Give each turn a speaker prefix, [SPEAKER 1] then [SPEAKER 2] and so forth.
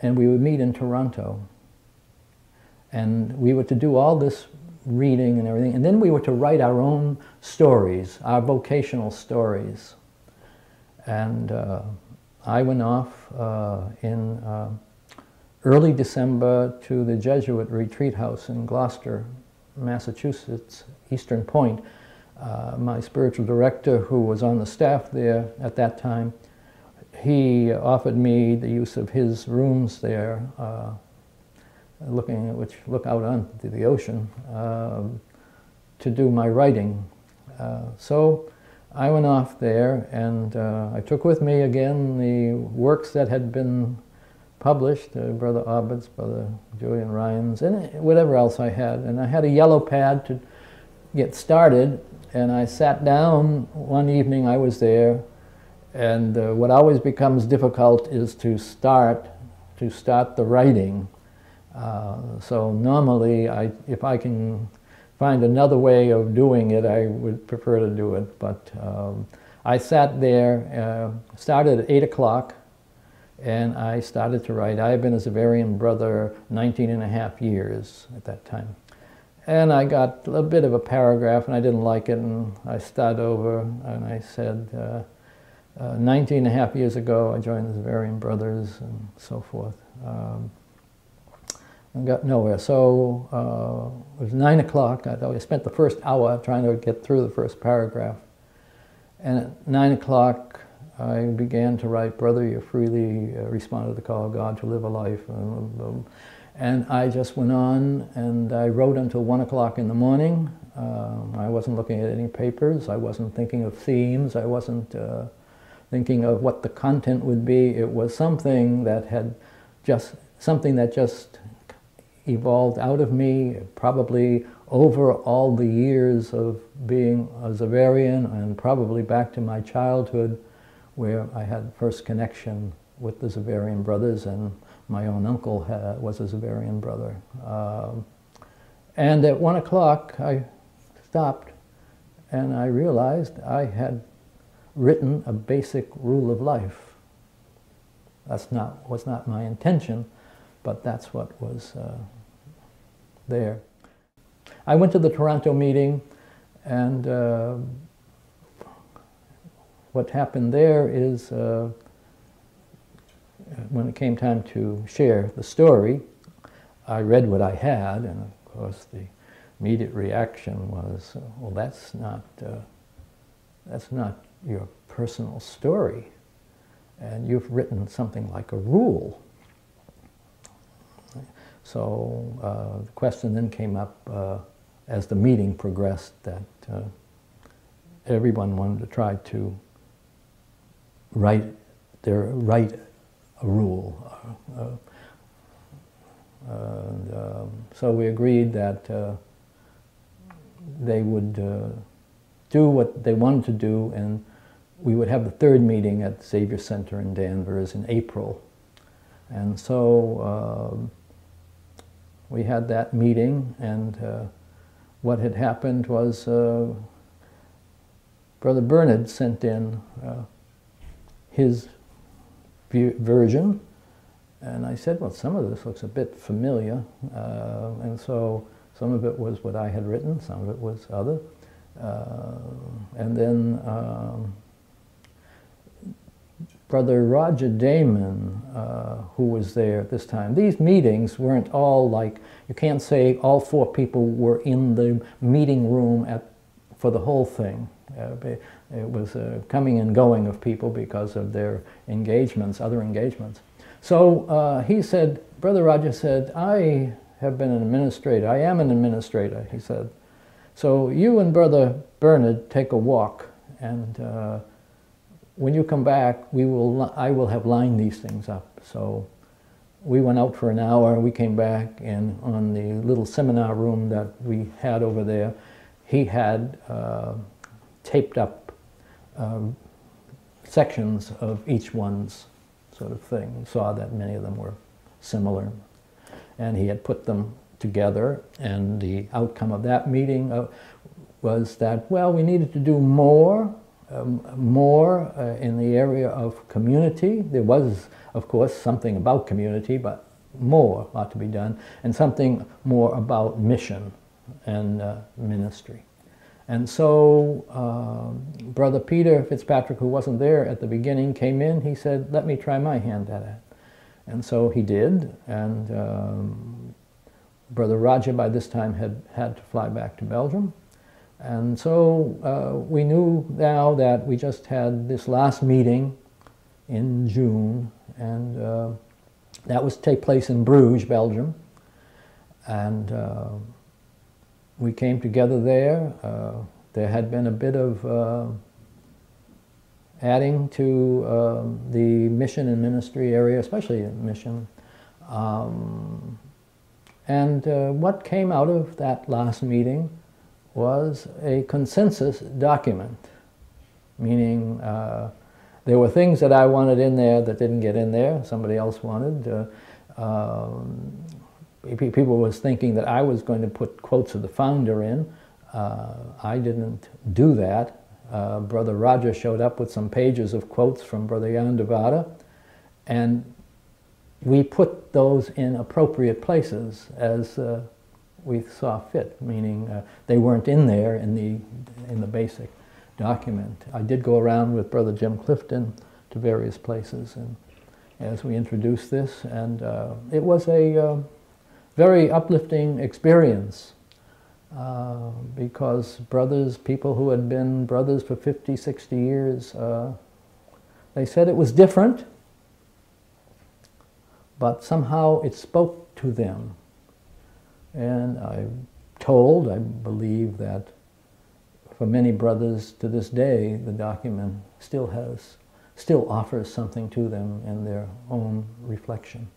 [SPEAKER 1] and we would meet in Toronto. And we were to do all this reading and everything, and then we were to write our own stories, our vocational stories. And I went off in early December to the Jesuit retreat house in Gloucester, Massachusetts, Eastern Point. My spiritual director, who was on the staff there at that time, he offered me the use of his rooms there, which look out onto the ocean, to do my writing. So I went off there, and I took with me again the works that had been published, Brother Abbott's, Brother Julian Ryan's, and whatever else I had. And I had a yellow pad to get started, and I sat down one evening I was there, and what always becomes difficult is to start the writing. So normally, if I can find another way of doing it, I would prefer to do it. But I sat there, started at 8 o'clock, and I started to write. I had been a Xaverian brother 19 and a half years at that time. And I got a bit of a paragraph, and I didn't like it, and I started over, and I said, 19 and a half years ago, I joined the Xaverian Brothers, and so forth. And got nowhere. So it was 9 o'clock. I spent the first hour trying to get through the first paragraph. And at 9 o'clock, I began to write, "Brother, you freely responded to the call of God to live a life." And I just went on, and I wrote until 1 o'clock in the morning. I wasn't looking at any papers. I wasn't thinking of themes. I wasn't thinking of what the content would be. It was something that just evolved out of me, probably over all the years of being a Xaverian, and probably back to my childhood, where I had first connection with the Xaverian Brothers, and my own uncle was a Xaverian brother. And at 1 o'clock, I stopped, and I realized I had written a basic rule of life. Was not my intention, but that's what was there. I went to the Toronto meeting, and what happened there is when it came time to share the story, I read what I had, and of course the immediate reaction was, well, that's not your personal story, and you've written something like a rule. So the question then came up as the meeting progressed, that everyone wanted to try to write a rule. So we agreed that they would do what they wanted to do, and we would have the third meeting at the Xavier Center in Danvers in April. And so we had that meeting, and what had happened was Brother Bernard sent in his version, and I said, well, some of this looks a bit familiar, and so some of it was what I had written, some of it was other, and then Brother Roger Damon, who was there at this time. These meetings weren't all like, you can't say all four people were in the meeting room for the whole thing. It was a coming and going of people because of their engagements, other engagements. So he said, Brother Roger said, I have been an administrator. I am an administrator, he said. So you and Brother Bernard take a walk, and when you come back, I will have lined these things up. So we went out for an hour, we came back, and on the little seminar room that we had over there, he had taped up sections of each one's sort of thing. Saw that many of them were similar. And he had put them together, and the outcome of that meeting was that, well, we needed to do more in the area of community. There was of course, something about community, but more ought to be done, and something more about mission and ministry. And so Brother Peter Fitzpatrick, who wasn't there at the beginning, came in. He said, let me try my hand at it. And so he did, and Brother Roger by this time had to fly back to Belgium. And so we knew now that we just had this last meeting in June, and that was to take place in Bruges, Belgium. And we came together there. There had been a bit of adding to the mission and ministry area, especially mission. And what came out of that last meeting was a consensus document, meaning there were things that I wanted in there that didn't get in there, somebody else wanted. People was thinking that I was going to put quotes of the founder in. I didn't do that. Brother Roger showed up with some pages of quotes from Brother Jan Devadder, and we put those in appropriate places as we saw fit, meaning they weren't in there in the basic document. I did go around with Brother Jim Clifton to various places, and as we introduced this, and it was a very uplifting experience because brothers, people who had been brothers for 50, 60 years, they said it was different, but somehow it spoke to them. And I believe that for many brothers to this day, the document still offers something to them in their own reflection.